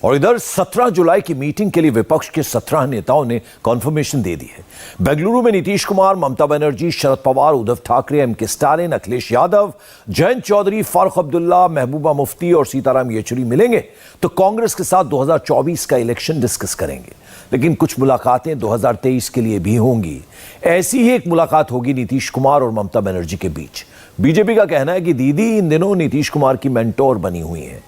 और इधर 17 जुलाई की मीटिंग के लिए विपक्ष के 17 नेताओं ने कॉन्फर्मेशन दे दी है। बेंगलुरु में नीतीश कुमार, ममता बनर्जी, शरद पवार, उद्धव ठाकरे, एम.के. स्टालिन, अखिलेश यादव, जयंत चौधरी, फारूक अब्दुल्ला, महबूबा मुफ्ती और सीताराम येचुरी मिलेंगे तो कांग्रेस के साथ 2024 का इलेक्शन डिस्कस करेंगे। लेकिन कुछ मुलाकातें 2023 के लिए भी होंगी। ऐसी ही एक मुलाकात होगी नीतीश कुमार और ममता बनर्जी के बीच। बीजेपी का कहना है कि दीदी इन दिनों नीतीश कुमार की मेंटोर बनी हुई हैं।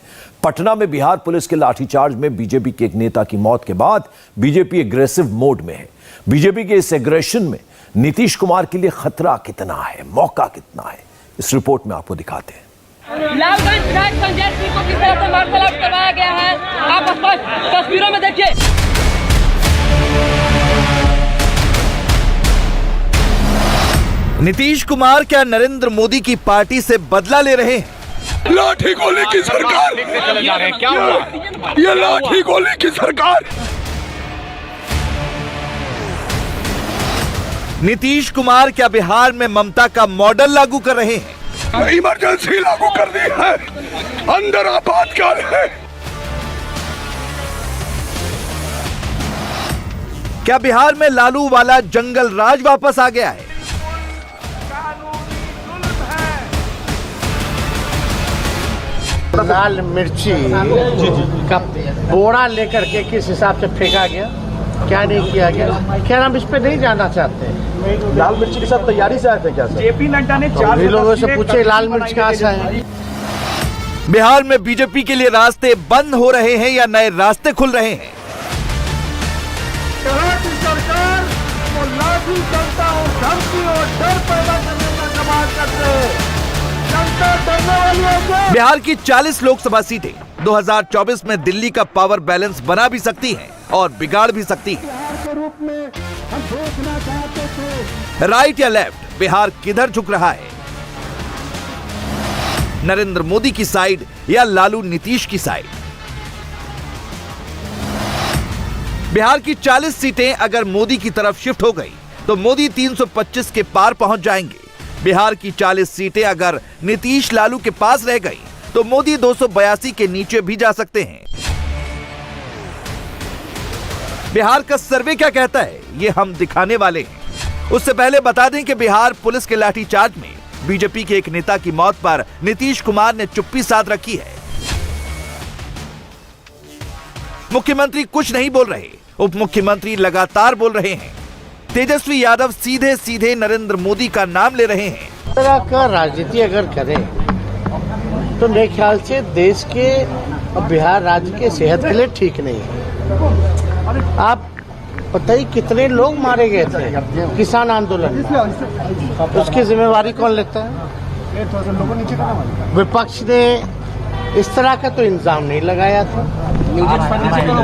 पटना में बिहार पुलिस के लाठीचार्ज में बीजेपी के एक नेता की मौत के बाद बीजेपी एग्रेसिव मोड में है। बीजेपी के इस एग्रेशन में नीतीश कुमार के लिए खतरा कितना है, मौका कितना है, इस रिपोर्ट में आपको दिखाते हैं। लालगंज विधायक संजय सिंह को किस तरह से वार्तालाप करवाया गया है, आप तस्वीरों में देखिए। नीतीश कुमार क्या नरेंद्र मोदी की पार्टी से बदला ले रहे हैं? लाठी गोली की सरकार, क्या हुआ? ये लाठी गोली की सरकार। नीतीश कुमार क्या बिहार में ममता का मॉडल लागू कर रहे हैं? इमरजेंसी लागू कर दी है, अंदर आपातकाल है। क्या बिहार में लालू वाला जंगल राज वापस आ गया है? लाल मिर्ची का बोरा लेकर के किस हिसाब से फेंका गया, क्या नहीं किया गया, क्या हम इस पे नहीं जानना चाहते। लाल मिर्ची के साथ तैयारी से आए थे क्या सर? जेपी नड्डा ने 4 लोगों से पूछे लाल मिर्च कहाँ से है। बिहार में बीजेपी के लिए रास्ते बंद हो रहे हैं या नए रास्ते खुल रहे हैं? सरकार वो लाठी जनता और धमकी और डर पैदा करने का कमाल करते हैं। जनता डरने वाली है। बिहार की 40 लोकसभा सीटें 2024 में दिल्ली का पावर बैलेंस बना भी सकती हैं और बिगाड़ भी सकती हैं। राइट या लेफ्ट, बिहार किधर झुक रहा है? नरेंद्र मोदी की साइड या लालू नीतीश की साइड? बिहार की 40 सीटें अगर मोदी की तरफ शिफ्ट हो गई तो मोदी 325 के पार पहुंच जाएंगे। बिहार की 40 सीटें अगर नीतीश लालू के पास रह गई तो मोदी 282 के नीचे भी जा सकते हैं। बिहार का सर्वे क्या कहता है, ये हम दिखाने वाले हैं। उससे पहले बता दें कि बिहार पुलिस के लाठीचार्ज में बीजेपी के एक नेता की मौत पर नीतीश कुमार ने चुप्पी साध रखी है। मुख्यमंत्री कुछ नहीं बोल रहे, उप मुख्यमंत्री लगातार बोल रहे हैं। तेजस्वी यादव सीधे सीधे नरेंद्र मोदी का नाम ले रहे हैं। इस तरह का राजनीति अगर करें तो मेरे ख्याल से देश के और बिहार राज्य के सेहत के लिए ठीक नहीं है। आप बताइए कितने लोग मारे गए थे किसान आंदोलन में, उसकी जिम्मेवारी कौन लेता है? विपक्ष ने इस तरह का तो इल्जाम नहीं लगाया था।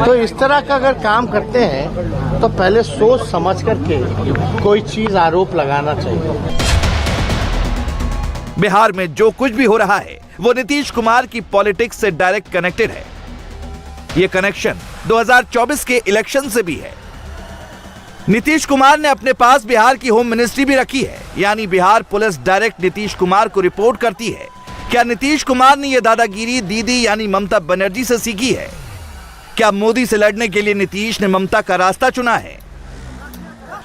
तो इस तरह का अगर काम करते हैं तो पहले सोच समझ करके कोई चीज आरोप लगाना चाहिए। बिहार में जो कुछ भी हो रहा है वो नीतीश कुमार की पॉलिटिक्स से डायरेक्ट कनेक्टेड है। ये कनेक्शन 2024 के इलेक्शन से भी है। नीतीश कुमार ने अपने पास बिहार की होम मिनिस्ट्री भी रखी है, यानी बिहार पुलिस डायरेक्ट नीतीश कुमार को रिपोर्ट करती है। क्या नीतीश कुमार ने यह दादागिरी दीदी यानी ममता बनर्जी से सीखी है? क्या मोदी से लड़ने के लिए नीतीश ने ममता का रास्ता चुना है?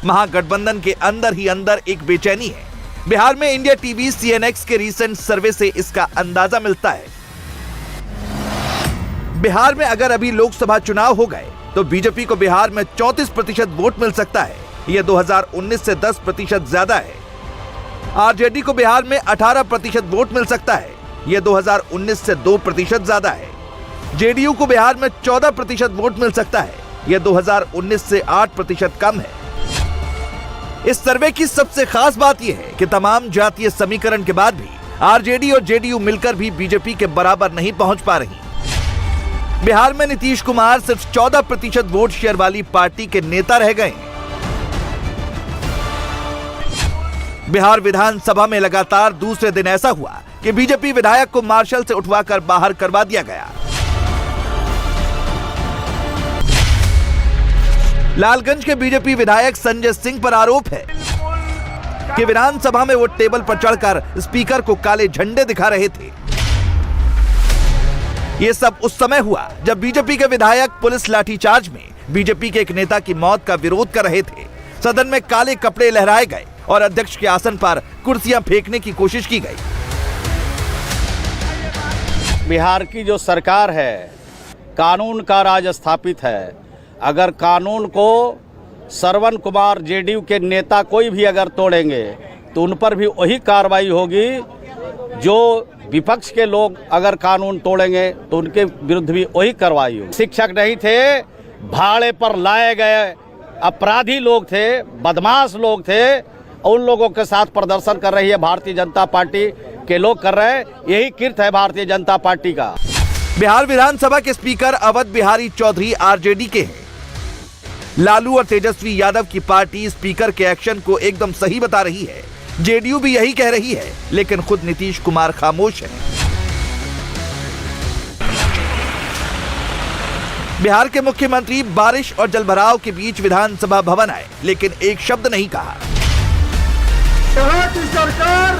महागठबंधन के अंदर ही अंदर एक बेचैनी है। बिहार में इंडिया टीवी CNX के रीसेंट सर्वे से इसका अंदाजा मिलता है। बिहार में अगर अभी लोकसभा चुनाव हो गए तो बीजेपी को बिहार में 34% वोट मिल सकता है। यह 2019 से 10% ज्यादा है। आरजेडी को बिहार में 18% वोट मिल सकता है। यह 2019 से 2% ज्यादा है। जेडीयू को बिहार में 14% वोट मिल सकता है। यह 2019 से 8% कम है। इस सर्वे की सबसे खास बात यह है कि तमाम जातीय समीकरण के बाद भी आरजेडी और जेडीयू मिलकर भी बीजेपी के बराबर नहीं पहुंच पा रही। बिहार में नीतीश कुमार सिर्फ 14% वोट शेयर वाली पार्टी के नेता रह गए। बिहार विधानसभा में लगातार दूसरे दिन ऐसा हुआ कि बीजेपी विधायक को मार्शल से उठवाकर बाहर करवा दिया गया। लालगंज के बीजेपी विधायक संजय सिंह पर आरोप है कि विधानसभा में वो टेबल पर चढ़कर स्पीकर को काले झंडे दिखा रहे थे। ये सब उस समय हुआ जब बीजेपी के विधायक पुलिस लाठीचार्ज में बीजेपी के एक नेता की मौत का विरोध कर रहे थे। सदन में काले कपड़े लहराए गए और अध्यक्ष के आसन पर कुर्सियां फेंकने की कोशिश की गई। बिहार की जो सरकार है, कानून का राज स्थापित है। अगर कानून को श्रवण कुमार जेडीयू के नेता कोई भी अगर तोड़ेंगे तो उन पर भी वही कार्रवाई होगी। जो विपक्ष के लोग अगर कानून तोड़ेंगे तो उनके विरुद्ध भी वही कार्रवाई होगी। शिक्षक नहीं थे, भाड़े पर लाए गए अपराधी लोग थे, बदमाश लोग थे। उन लोगों के साथ प्रदर्शन कर रही है भारतीय जनता पार्टी के लोग कर रहे हैं। यही कृत्य है भारतीय जनता पार्टी का। बिहार विधानसभा के स्पीकर अवध बिहारी चौधरी आरजेडी के हैं। लालू और तेजस्वी यादव की पार्टी स्पीकर के एक्शन को एकदम सही बता रही है। जेडीयू भी यही कह रही है, लेकिन खुद नीतीश कुमार खामोश है। बिहार के मुख्यमंत्री बारिश और जलभराव के बीच विधानसभा भवन आए, लेकिन एक शब्द नहीं कहा। यहाँ की सरकार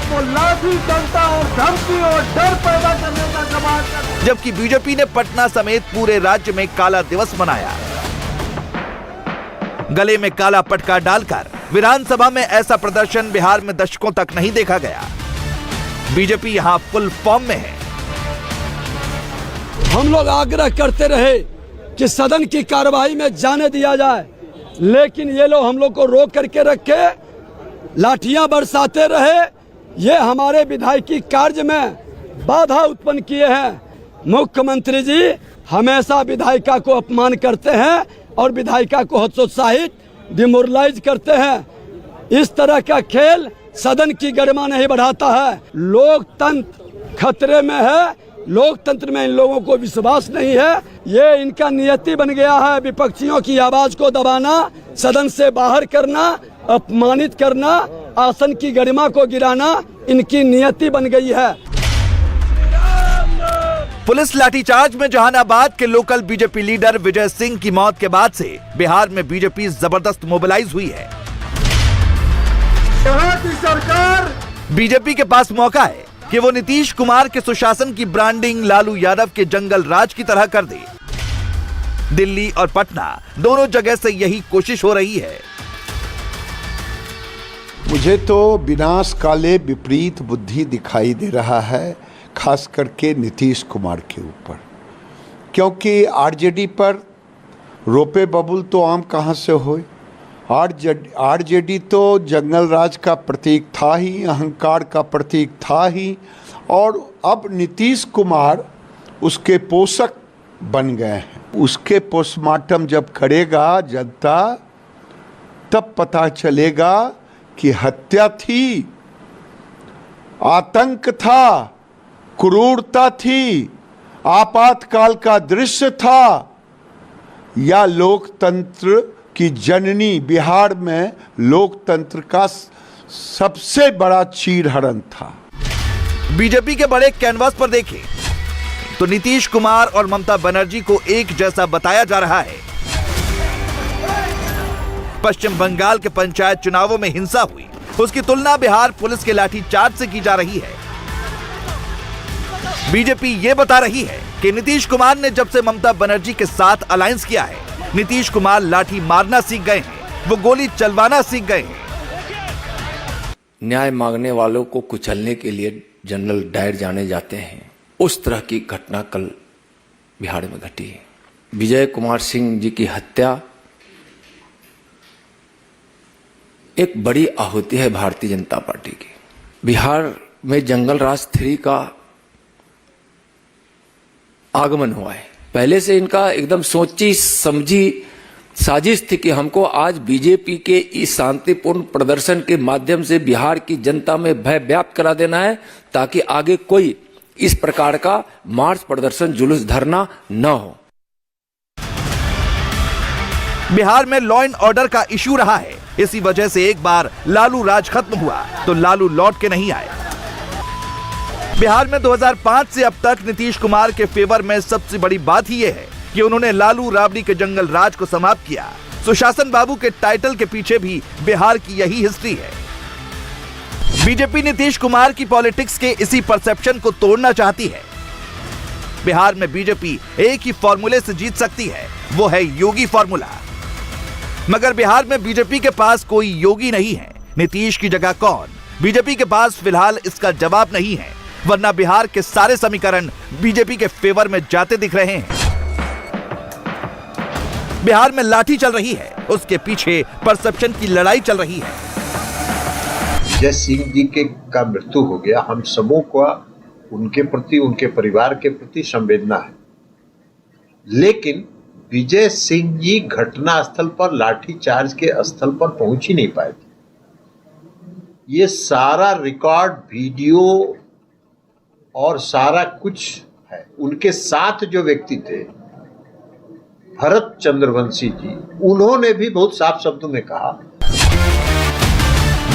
वो लाठी डंडा और धमकी और डर पैदा करने का कमाल कर, जबकि बीजेपी ने पटना समेत पूरे राज्य में काला दिवस मनाया। गले में काला पटका डालकर विधानसभा में ऐसा प्रदर्शन बिहार में दशकों तक नहीं देखा गया। बीजेपी यहां फुल फॉर्म में है। हम लोग आग्रह करते रहे कि सदन की कार्यवाही में जाने दिया जाए, लेकिन ये लोग हम लोग को रोक करके रखे, लाठियां बरसाते रहे। ये हमारे विधायकी कार्य में बाधा उत्पन्न किए हैं। मुख्यमंत्री जी हमेशा विधायिका को अपमान करते हैं और विधायिका को हतोत्साहित, डिमोरलाइज करते हैं। इस तरह का खेल सदन की गरिमा नहीं बढ़ाता है। लोकतंत्र खतरे में है। लोकतंत्र में इन लोगों को विश्वास नहीं है। ये इनका नियति बन गया है विपक्षियों की आवाज को दबाना, सदन से बाहर करना, अपमानित करना, आसन की गरिमा को गिराना इनकी नियति बन गई है। पुलिस लाठीचार्ज में जहानाबाद के local BJP leader Vijay Singh की मौत के बाद से बिहार में बीजेपी जबरदस्त मोबिलाइज हुई है। यहाँ की सरकार बीजेपी के पास मौका है कि वो नीतीश कुमार के सुशासन की ब्रांडिंग लालू यादव के जंगल राज की तरह कर दे। दिल्ली और पटना दोनों जगह से यही कोशिश हो रही है। मुझे तो विनाश काले विपरीत बुद्धि दिखाई दे रहा है, खास करके नीतीश कुमार के ऊपर, क्योंकि आरजेडी पर रोपे बबुल तो आम कहाँ से होए। आरजेडी तो जंगल राज का प्रतीक था ही, अहंकार का प्रतीक था ही, और अब नीतीश कुमार उसके पोषक बन गए हैं। उसके पोस्टमार्टम जब करेगा जनता, तब पता चलेगा कि हत्या थी, आतंक था, क्रूरता थी, आपातकाल का दृश्य था, या लोकतंत्र की जननी बिहार में लोकतंत्र का सबसे बड़ा चीरहरण था। बीजेपी के बड़े कैनवास पर देखें तो नीतीश कुमार और ममता बनर्जी को एक जैसा बताया जा रहा है। पश्चिम बंगाल के पंचायत चुनावों में हिंसा हुई, उसकी तुलना बिहार पुलिस के लाठीचार्ज से की जा रही है। बीजेपी ये बता रही है कि नीतीश कुमार ने जब से ममता बनर्जी के साथ अलायंस किया है, नीतीश कुमार लाठी मारना सीख गए हैं, वो गोली चलवाना सीख गए हैं। न्याय मांगने वालों को कुचलने के लिए जनरल डायर जाने जाते हैं। उस तरह की घटना कल बिहार में घटी है। विजय कुमार सिंह जी की हत्या एक बड़ी आहुति है भारतीय जनता पार्टी की। बिहार में जंगल राज 3 का आगमन हुआ है। पहले से इनका एकदम सोची समझी साजिश थी कि हमको आज बीजेपी के इस शांतिपूर्ण प्रदर्शन के माध्यम से बिहार की जनता में भय व्याप्त करा देना है, ताकि आगे कोई इस प्रकार का मार्च, प्रदर्शन, जुलूस, धरना न हो। बिहार में लॉ एंड ऑर्डर का इश्यू रहा है। इसी वजह से एक बार लालू राज खत्म हुआ तो लालू लौट के नहीं आए। बिहार में 2005 से अब तक नीतीश कुमार के फेवर में सबसे बड़ी बात ही यह है कि उन्होंने लालू राबड़ी के जंगल राज को समाप्त किया। सुशासन बाबू के टाइटल के पीछे भी बिहार की यही हिस्ट्री है। बीजेपी नीतीश कुमार की पॉलिटिक्स के इसी परसेप्शन को तोड़ना चाहती है। बिहार में बीजेपी एक ही फॉर्मूले से जीत सकती है, वो है योगी फॉर्मूला। मगर बिहार में बीजेपी के पास कोई योगी नहीं है। नीतीश की जगह कौन? बीजेपी के पास फिलहाल इसका जवाब नहीं है, वरना बिहार के सारे समीकरण बीजेपी के फेवर में जाते दिख रहे हैं। बिहार में लाठी चल रही है, उसके पीछे परसेप्शन की लड़ाई चल रही है। विजय सिंह जी का मृत्यु हो गया, हम सबों को उनके प्रति, उनके परिवार के प्रति संवेदना है, लेकिन विजय सिंह जी घटना स्थल पर लाठीचार्ज के स्थल पर पहुंच ही नहीं पाए थे। ये सारा रिकॉर्ड, वीडियो और सारा कुछ है। उनके साथ जो व्यक्ति थे भरत चंद्रवंशी जी, उन्होंने भी बहुत साफ शब्दों में कहा।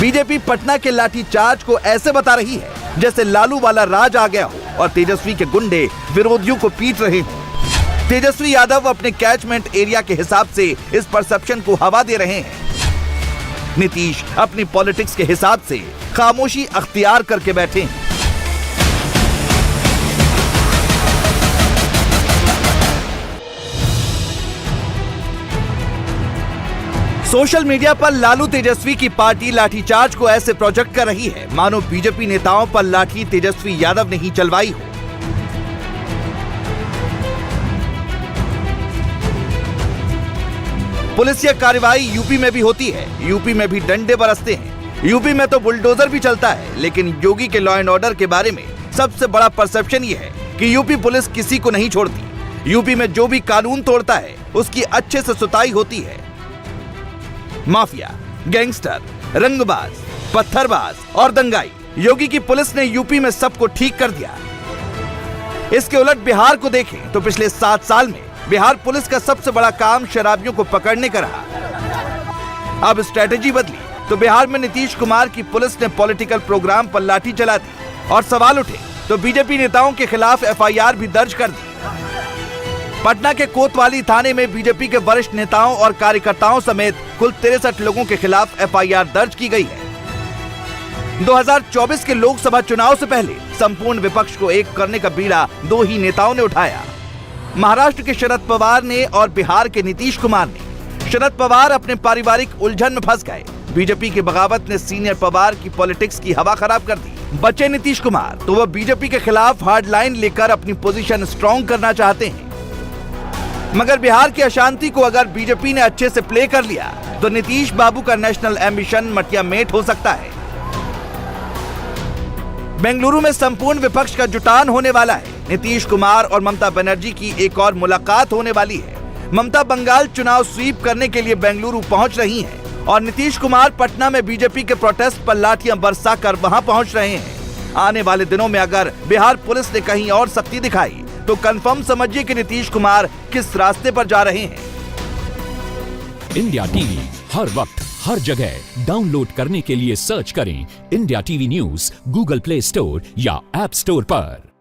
बीजेपी पटना के लाठीचार्ज को ऐसे बता रही है जैसे लालू वाला राज आ गया हो और तेजस्वी के गुंडे विरोधियों को पीट रहे हों। तेजस्वी यादव अपने कैचमेंट एरिया के हिसाब से इस परसेप्शन को हवा दे रहे हैं। नीतीश अपनी पॉलिटिक्स के हिसाब से खामोशी अख्तियार करके बैठे हैं। सोशल मीडिया पर लालू तेजस्वी की पार्टी लाठीचार्ज को ऐसे प्रोजेक्ट कर रही है मानो बीजेपी नेताओं पर लाठी तेजस्वी यादव ने ही चलवाई हो। पुलिस कार्रवाई यूपी में भी होती है, यूपी में भी डंडे बरसते हैं, यूपी में तो बुलडोजर भी चलता है। लेकिन योगी के लॉ एंड ऑर्डर के बारे में सबसे बड़ा परसेप्शन ये है कि यूपी पुलिस किसी को नहीं छोड़ती। यूपी में जो भी कानून तोड़ता है उसकी अच्छे से सुताई होती है। माफिया, गैंगस्टर, रंगबाज, पत्थरबाज और दंगाई, योगी की पुलिस ने यूपी में सबको ठीक कर दिया। इसके उलट बिहार को देखें तो पिछले 7 साल में बिहार पुलिस का सबसे बड़ा काम शराबियों को पकड़ने का रहा। अब स्ट्रेटेजी बदली तो बिहार में नीतीश कुमार की पुलिस ने पॉलिटिकल प्रोग्राम पर लाठी चला दी और सवाल उठे तो बीजेपी नेताओं के खिलाफ एफआईआर भी दर्ज कर दी। पटना के कोतवाली थाने में बीजेपी के वरिष्ठ नेताओं और कार्यकर्ताओं समेत कुल 63 लोगों के खिलाफ एफआईआर दर्ज की गई है। 2024 के लोकसभा चुनाव से पहले संपूर्ण विपक्ष को एक करने का बीड़ा 2 ही नेताओं ने उठाया। महाराष्ट्र के शरद पवार ने और बिहार के नीतीश कुमार ने। शरद पवार अपने पारिवारिक उलझन में फंस गए। बीजेपी की बगावत ने सीनियर पवार की पॉलिटिक्स की हवा खराब कर दी। बचे नीतीश कुमार तो वह बीजेपी के खिलाफ हार्ड लाइन लेकर अपनी पोजीशन स्ट्रॉन्ग करना चाहते हैं। मगर बिहार की अशांति को अगर बीजेपी ने अच्छे से प्ले कर लिया तो नीतीश बाबू का नेशनल एम्बिशन मटिया मेट हो सकता है। बेंगलुरु में संपूर्ण विपक्ष का जुटान होने वाला है। नीतीश कुमार और ममता बनर्जी की एक और मुलाकात होने वाली है। ममता बंगाल चुनाव स्वीप करने के लिए बेंगलुरु पहुंच रही हैं और नीतीश कुमार पटना में बीजेपी के प्रोटेस्ट पर लाठियां बरसाकर वहां पहुंच रहे हैं। आने वाले दिनों में अगर बिहार पुलिस ने कहीं और सख्ती दिखाई तो कंफर्म समझिए कि नीतीश कुमार किस रास्ते पर जा रहे हैं। इंडिया टीवी हर वक्त हर जगह डाउनलोड करने के लिए सर्च करें India TV news Google play store या ऐप स्टोर पर।